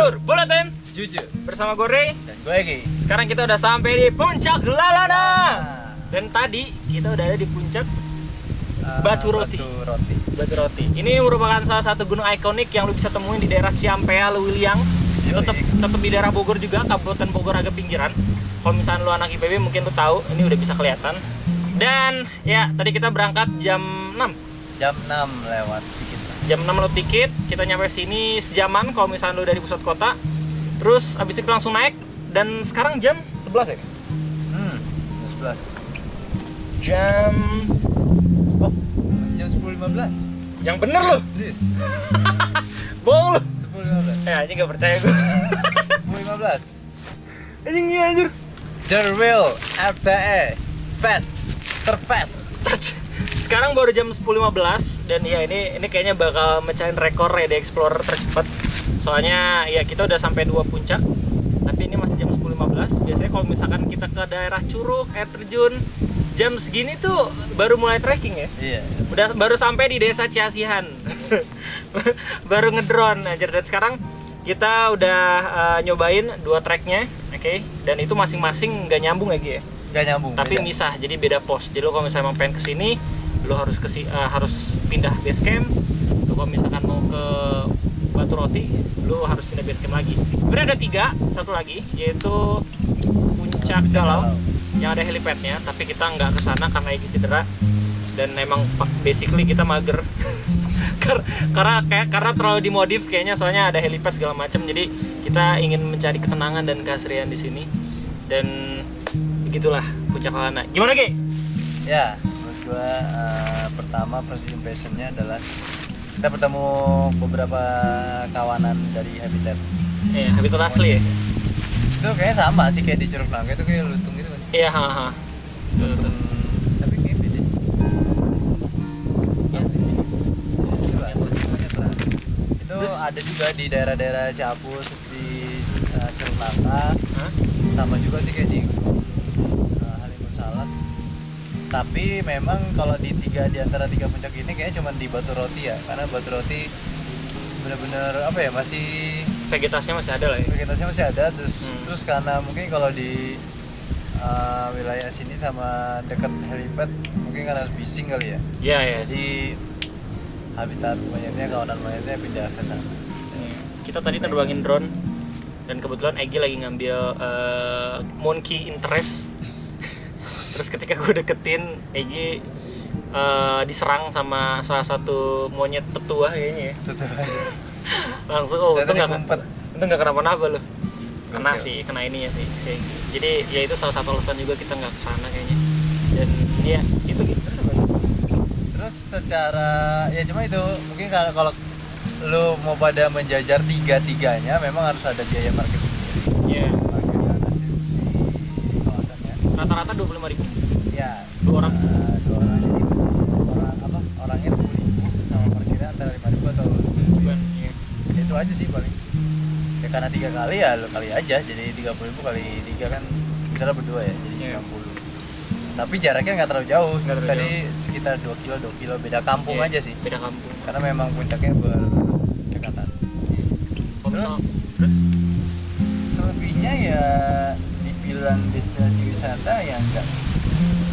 Jujur Buletin Jujur bersama gue Ray. dan gue Egi. Sekarang kita udah sampai di puncak Lalana. Dan tadi kita udah ada di puncak Batu Roti. Batu Roti. Ini merupakan salah satu gunung ikonik yang lu bisa temuin di daerah Ciampea, Lewiliang. Tetap di daerah Bogor juga, Kabupaten Bogor agak pinggiran. Kalau misalnya lu anak IPB mungkin lu tahu, ini udah bisa kelihatan. Dan ya, tadi kita berangkat jam 6. Jam 6 lewat dikit lah. Jam 6 lewat dikit, kita nyampe sini sejaman kalau misalnya lu dari pusat kota. Terus abis itu langsung naik, dan sekarang jam 11 ya? Jam 11. Jam... Oh, masih jam 10.15. Yang bener lu? Serius? Bohong lu? 10.15. Anjing gak percaya gue. 10.15. Anjing iya anjir. The Real RTE Fest Terfest. Sekarang baru jam 10.15 dan ya ini kayaknya bakal mecahin rekor ya di Explorer tercepat. Soalnya ya kita udah sampai 2 puncak. Tapi ini masih jam 10.15. Biasanya kalau misalkan kita ke daerah Curug, air terjun, jam segini tuh baru mulai trekking ya. Iya. Baru sampai di desa Ciasihan. Baru ngedrone aja. Dan sekarang kita udah nyobain 2 treknya, oke? Dan itu masing-masing nggak nyambung lagi ya. Gak nyambung. Tapi beda. misah, jadi beda pos. Jadi lo kalau misalnya mau pengen kesini, lo harus harus pindah base camp. Lo kalau misalkan mau ke Batu Roti, lo harus pindah base camp lagi. Sebenarnya ada 3, satu lagi yaitu Puncak Galau yang ada helipadnya, tapi kita nggak kesana karena Egi cedera dan emang basically kita mager. karena terlalu dimodif kayaknya, soalnya ada helipad segala macam. Jadi kita ingin mencari ketenangan dan keasrian di sini. Dan begitulah Puncak Lalana. Gimana Ki? Ya, menurut gua pertama first impressionnya adalah kita bertemu beberapa kawanan dari habitat. Iya, habitat asli ya. Itu kayaknya sama sih kayak di Curug Nangka itu kayak lutung gitu kan. Iya, haha. Lutung, tapi kayak beda. Ya, Segitu lah, monyet lah. Itu Terus? ada juga di daerah-daerah Ciapus, terus di Curug Nangka. Hah? Sama juga sih kayak di Halimun Salak. Tapi memang kalau di antara 3 puncak ini kayaknya cuma di Batu Roti ya, karena Batu Roti benar-benar apa ya, masih Vegetasinya masih ada lah ya. vegetasinya masih ada. Terus karena mungkin kalau di wilayah sini sama dekat helipad mungkin karena bising kali ya. Iya, iya. Jadi habitat monyetnya, kawanan monyetnya pindah ke sana. Kita tadi nerbangin drone dan kebetulan Egi lagi ngambil monkey interest. Terus ketika gue deketin, Egi diserang sama salah satu monyet petua kayaknya ya. Langsung untung nggak kenapa-napa loh. Kena sih, kena ininya sih si Egi. Jadi ya itu salah satu alasan juga kita nggak kesana kayaknya. Dan ya itu gitu. Terus secara ya cuma itu mungkin kalau lu mau pada menjajar tiga-tiganya memang harus ada biaya parkir sendiri. Iya. Parkir di atas di kawasannya. Rata-rata 25.000. Ya, 2 orang. Dua orang jadi orangnya 10.000 sama parkirnya antara 5.000 atau 7.000. Iya. Itu aja sih paling. Ya karena 3 kali ya lu kali aja, jadi 30.000 kali 3 kan misalnya berdua ya, jadi Iya. 90. Tapi jaraknya nggak terlalu jauh. Nggak terlalu Tadi sekitar 2 kilo beda kampung Iya, aja sih. Beda kampung. Karena memang puncaknya berdekatan. Terus selebihnya ya dibilang destinasi wisata ya enggak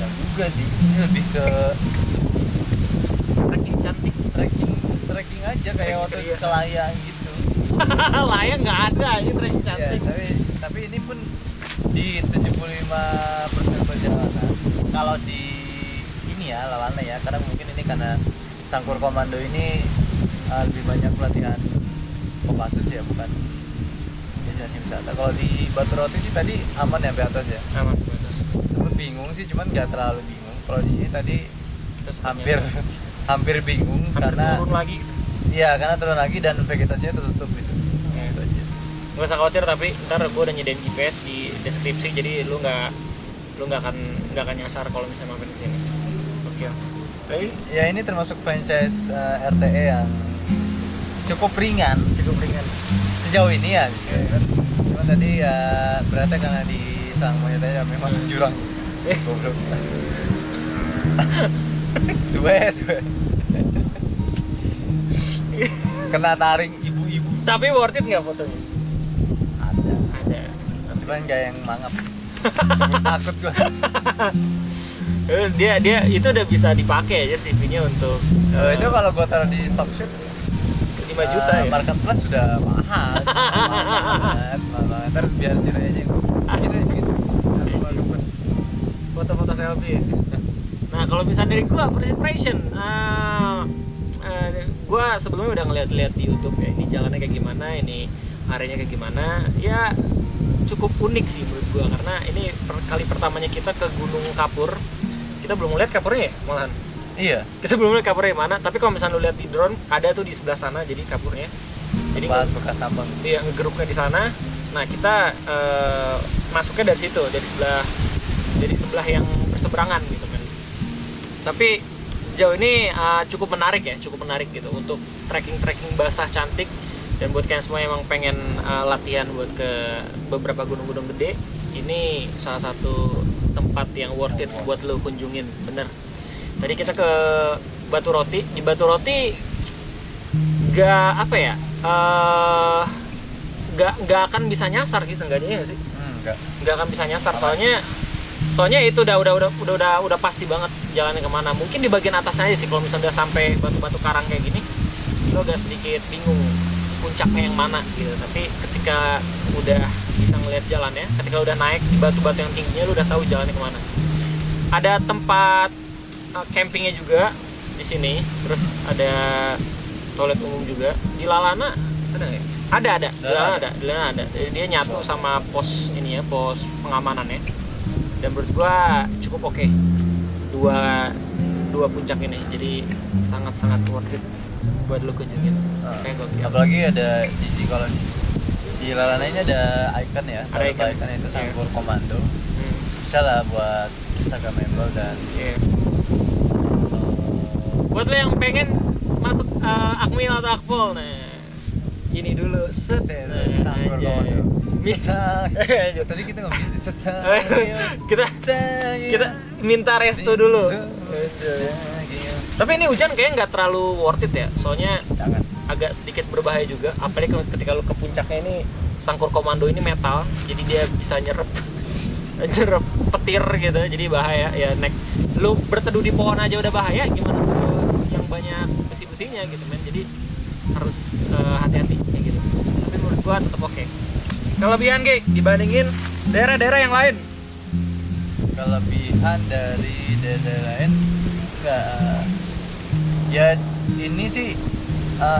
juga sih. Ini lebih ke Trekking cantik. trekking aja kayak waktu Iya. ke Layang gitu. Layang nggak ada aja trekking Ya, cantik. tapi ini pun di 75% perjalanan. Kalau di ini ya Lalana ya, karena mungkin ini karena Sangkur Komando ini lebih banyak pelatihan Kopassus ya, bukan destinasi wisata. Kalau di Batu Roti sih tadi aman ya sampai atas ya. Aman. Sempet bingung sih, cuman nggak terlalu bingung. Kalau di sini tadi Terus hampir bingung karena turun lagi. iya, karena turun lagi dan vegetasinya tertutup gitu. Ya. Itu aja. Nggak usah khawatir, tapi ntar gue udah nyediain GPS di deskripsi, jadi lu nggak akan nyasar kalau misalnya mampir di sini. Oke. Ya ini termasuk franchise RTE yang cukup ringan sejauh ini ya. Cuma tadi ya beratnya karena di sang monyet aja memang masuk jurang. Goblok. Suwe. Kena taring ibu-ibu. Tapi worth it nggak fotonya? Cuman kayak yang mangap. Takut gua. Dia itu udah bisa dipakai aja CV-nya untuk Itu kalau gua taruh di stock shoot 5 juta ya. Marketplace sudah mahal. Mahal banget. Ntar biar sini aja. Gini gitu. Foto-foto selfie. Nah, kalau misalnya dari gua first impression, gua sebelumnya udah ngeliat-liat di YouTube ya, ini jalannya kayak gimana, ini areanya kayak gimana. Ya cukup unik sih menurut gua, karena ini kali pertamanya kita ke Gunung Kapur. Kita belum ngeliat kapurnya ya, malahan. Iya. Kita belum ngeliat kapurnya mana, tapi kalau misalnya lu lihat di drone, ada tuh di sebelah sana jadi kapurnya. Jadi Tempat bekas tambang. iya, ngegeruknya di sana. Nah, kita masuknya dari situ, dari sebelah yang berseberangan gitu kan. Tapi sejauh ini cukup menarik gitu untuk trekking basah cantik. Dan buat kalian semua yang emang pengen latihan buat ke beberapa gunung-gunung gede, ini salah satu tempat yang worth it buat lo kunjungin, bener. Tadi kita ke Batu Roti. Di Batu Roti gak apa ya, gak akan bisa nyasar sih seenggaknya ya sih. Nggak akan bisa nyasar, soalnya itu udah pasti banget jalannya kemana. Mungkin di bagian atasnya aja sih, kalau misalnya udah sampai batu-batu karang kayak gini lo agak sedikit bingung puncaknya yang mana gitu. Tapi ketika udah bisa ngeliat jalannya, ketika udah naik di batu-batu yang tingginya lo udah tahu jalannya kemana. Ada tempat campingnya juga di sini, terus ada toilet umum juga. Di Lalana ada nggak ya? Di Lalana ada. Dia nyatu sama pos ini ya, pos pengamanannya. Dan menurut gua cukup oke. Dua puncak ini, jadi sangat worth it buat lu kunjungin. Kayak gokil. Apalagi ada kalau di Lalana ini ada icon ya, Ada icon. ikonnya itu Sangkur Komando. Bisa lah buat Instagramable dan buat lo yang pengen masuk Akmil atau Akpol, nah ini dulu Sangkur Komando. Bisa. Tadi kita nggak bisa. kita minta restu dulu. Tapi ini hujan kayaknya nggak terlalu worth it ya, soalnya agak sedikit berbahaya juga. Apalagi ketika lu ke puncaknya, ini Sangkur Komando ini metal, jadi dia bisa nyerap petir gitu, jadi bahaya ya. Lu berteduh di pohon aja udah bahaya, gimana tuh yang banyak besi-besinya gitu men. Jadi harus hati-hati kayak gitu. Tapi menurut gua tetap oke. Kelebihan Ki dibandingin daerah-daerah yang lain. Kelebihan dari daerah lain enggak, ya ini sih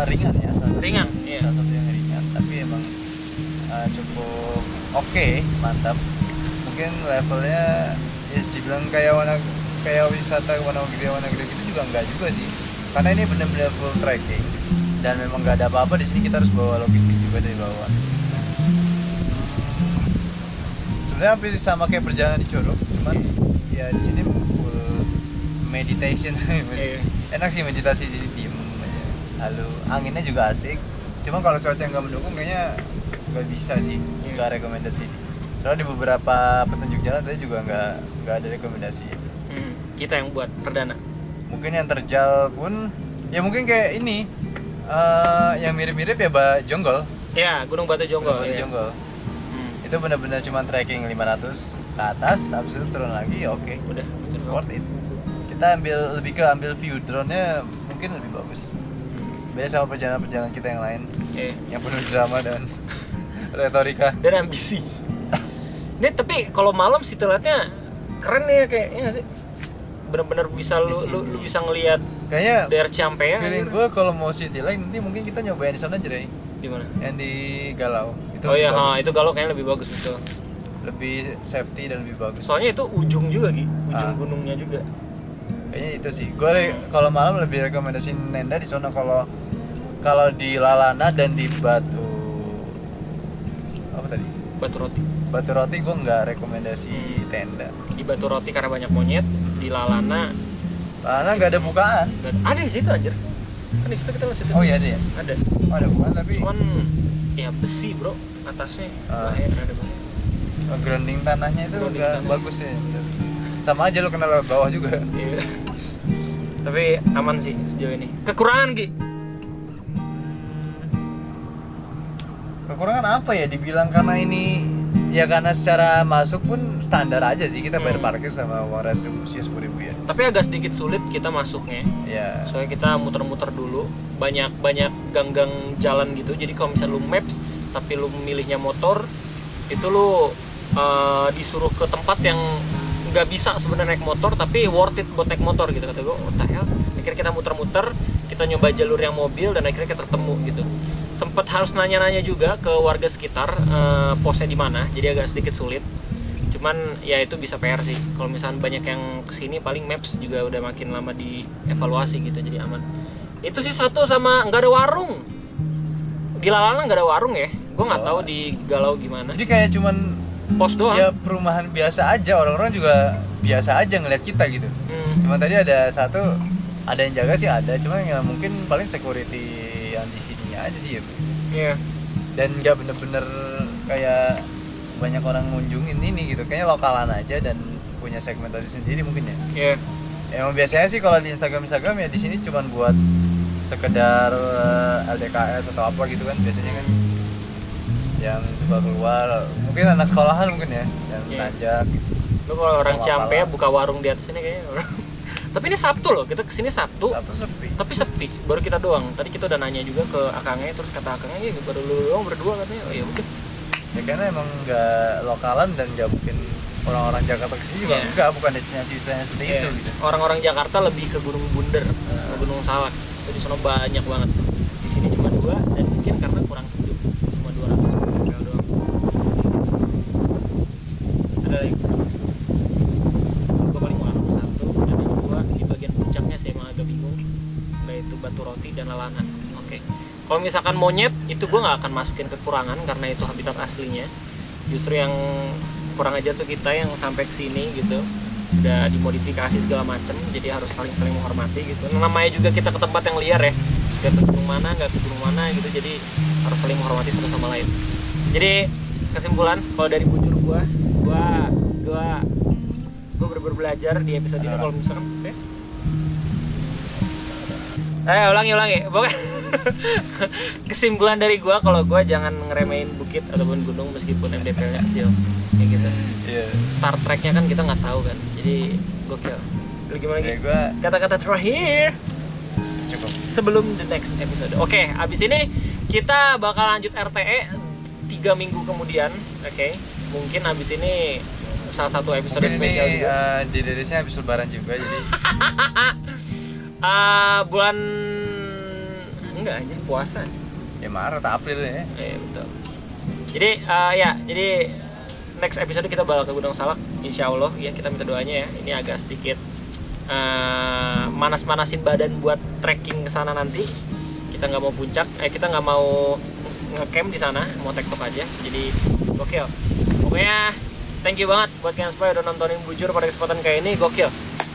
ringan ya, Ringan, iya. salah satu yang ringan, tapi emang cukup oke, mantap. Mungkin levelnya ya dibilang kayak wisata Wonogiri gitu juga enggak juga sih, karena ini benar-benar full trekking dan memang nggak ada apa-apa di sini. Kita harus bawa logistik juga dari bawah. Sebenarnya hampir sama kayak perjalanan di Curug, cuman ya di sini full meditation. Enak sih meditasi di sini, diem aja. Lalu anginnya juga asik. Cuma kalau cuaca nggak mendukung kayaknya nggak bisa sih, nggak rekomendasi. Soalnya di beberapa petunjuk jalan tadi juga nggak ada rekomendasi. Kita yang buat perdana. Mungkin yang terjal pun ya mungkin kayak ini, yang mirip-mirip ya Jonggol. Ya, Gunung Batu Jonggol. Jonggol. Itu benar-benar cuma trekking 500 ke atas, habis itu turun lagi, oke. Udah, worth it. Kita lebih ke ambil view drone-nya mungkin lebih bagus. Beda sama perjalanan kita yang lain. Yang penuh drama dan retorika dan ambisi. Ini tapi kalau malam sih terlihatnya keren nih ya, kayaknya nggak sih? Benar-benar bisa lu bisa ngelihat kayaknya daerah Ciampea. Feeling gue kalau mau city lain nanti mungkin kita nyobain di sana aja deh. Di mana? Yang di Galau. Oh iya, itu Galau kayaknya lebih bagus betul. Lebih safety dan lebih bagus. Soalnya itu ujung juga Ki, ujung gunungnya juga. Kayaknya itu sih. Gue kalau malam lebih rekomendasiin nenda di sana. Kalau di Lalana dan di Batu apa tadi? Batu Roti gue nggak rekomendasi tenda. Di Batu Roti karena banyak monyet, di Lalana nggak ada bukaan. Ada di situ anjir. Kan di situ kita masih. Oh iya ada ya? Ada. Oh, ada bukaan tapi cuman ya besi bro atasnya. Bahaya ada banget. Grounding tanahnya itu nggak bagus ya. Sama aja lo kena lewat bawah juga. Iya. Tapi aman sih sejauh ini. Kekurangan Ki? Kekurangan apa ya? Dibilang karena ini Ya karena secara masuk pun standar aja sih, kita bayar Hmm. parkir sama uang retribusi 10.000 ya. Tapi agak sedikit sulit kita masuknya. Ya. Soalnya kita muter-muter dulu, banyak gang-gang jalan gitu. Jadi kalau misalnya lu maps tapi lu memilihnya motor, itu lu disuruh ke tempat yang nggak bisa sebenarnya naik motor, tapi worth it buat naik motor gitu. Kata gue, what the hell? Akhirnya kita muter-muter, kita nyoba jalur yang mobil, dan akhirnya kita ketemu gitu. Sempet harus nanya-nanya juga ke warga sekitar posnya di mana, jadi agak sedikit sulit. Cuman ya itu bisa PR sih. Kalau misalnya banyak yang kesini, paling maps juga udah makin lama dievaluasi gitu, jadi aman. Itu sih satu, sama nggak ada warung di Lalana, nggak ada warung ya. Gue nggak tahu di Galau gimana. Jadi kayak cuman Pos doang. ya perumahan biasa aja, orang-orang juga biasa aja ngeliat kita gitu. Cuma tadi ada satu, ada yang jaga sih ada, cuma ya mungkin paling security yang di sini aja sih ya. Iya. Dan nggak bener-bener kayak banyak orang ngunjungin ini gitu, kayaknya lokalan aja dan punya segmentasi sendiri mungkin ya. Iya. Emang biasanya sih kalau di Instagram ya di sini cuman buat sekedar LDKS atau apa gitu kan biasanya kan, yang suka keluar mungkin anak sekolahan mungkin ya yang Iya. nanjak gitu. Lu kalau orang Sama Ciampea apalah. buka warung di atas ini kayaknya. Tapi ini Sabtu loh, kita kesini Sabtu. Apa sepi. Tapi sepi, baru kita doang. Tadi kita udah nanya juga ke akangnya, terus kata akangnya ya baru lu doang berdua katanya. Oh ya mungkin. Ya karena emang nggak lokalan dan nggak mungkin orang-orang Jakarta kesini juga Iya. enggak, bukan destinasi wisata seperti Iya. itu gitu. Orang-orang Jakarta lebih ke Gunung Bunder, ke Gunung Salak. Itu di sana banyak banget. Di sini cuma 2, dan mungkin karena kurang sejuk, cuma 200 ml doang. Ada lagi. Gue paling mau satu, dan yang kedua di bagian puncaknya saya emang agak bingung, yaitu Batu Roti dan Lalana. Oke. Kalau misalkan monyet itu gue nggak akan masukin kekurangan karena itu habitat aslinya. Justru yang kurang aja tuh kita yang sampai ke sini gitu udah dimodifikasi segala macem, jadi harus saling menghormati gitu. Nah, namanya juga kita ke tempat yang liar ya, nggak ke gunung mana gitu, jadi harus saling menghormati satu sama lain. Jadi kesimpulan kalau dari bujur gua bener-bener belajar di episode ini. Kalau misalkan ulangi pokoknya kesimpulan dari gua, kalau gua jangan ngeremehin bukit ataupun gunung meskipun MDPL-nya kecil kayak gitu. Iya. Star Trek-nya kan kita nggak tahu kan, jadi gokil. Lu gimana Ya lagi? gua Kata-kata terakhir cukup. sebelum the next episode. Oke, abis ini kita bakal lanjut RTE 3 minggu kemudian. Oke, mungkin abis ini salah satu episode Mungkin spesial ini juga. di dedesnya habis lebaran juga jadi Bulan enggak aja puasa. ya Maret April ya. Betul. Jadi jadi next episode kita bakal ke Gunung Salak, insya Allah ya, kita minta doanya ya. Ini agak sedikit manas-manasin badan buat trekking ke sana nanti. Kita nggak mau puncak, kita nggak mau ngecamp di sana, mau tektok aja. Jadi gokil. Pokoknya thank you banget buat kalian semua udah nontonin Bujur pada kesempatan kayak ini, gokil.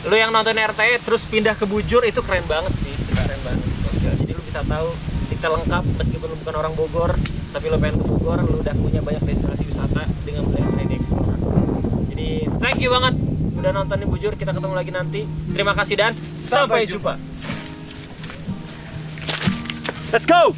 Lu yang nonton RTE terus pindah ke Bujur itu keren banget sih, keren banget. Gokil. Jadi lu bisa tahu detail lengkap meskipun lu bukan orang Bogor, tapi lu pengen ke Bogor, lu udah punya banyak destinasi wisata dengan melihat RTE Explorer. Jadi thank you banget udah nontonin Bujur, kita ketemu lagi nanti. Terima kasih dan sampai jumpa. Let's go.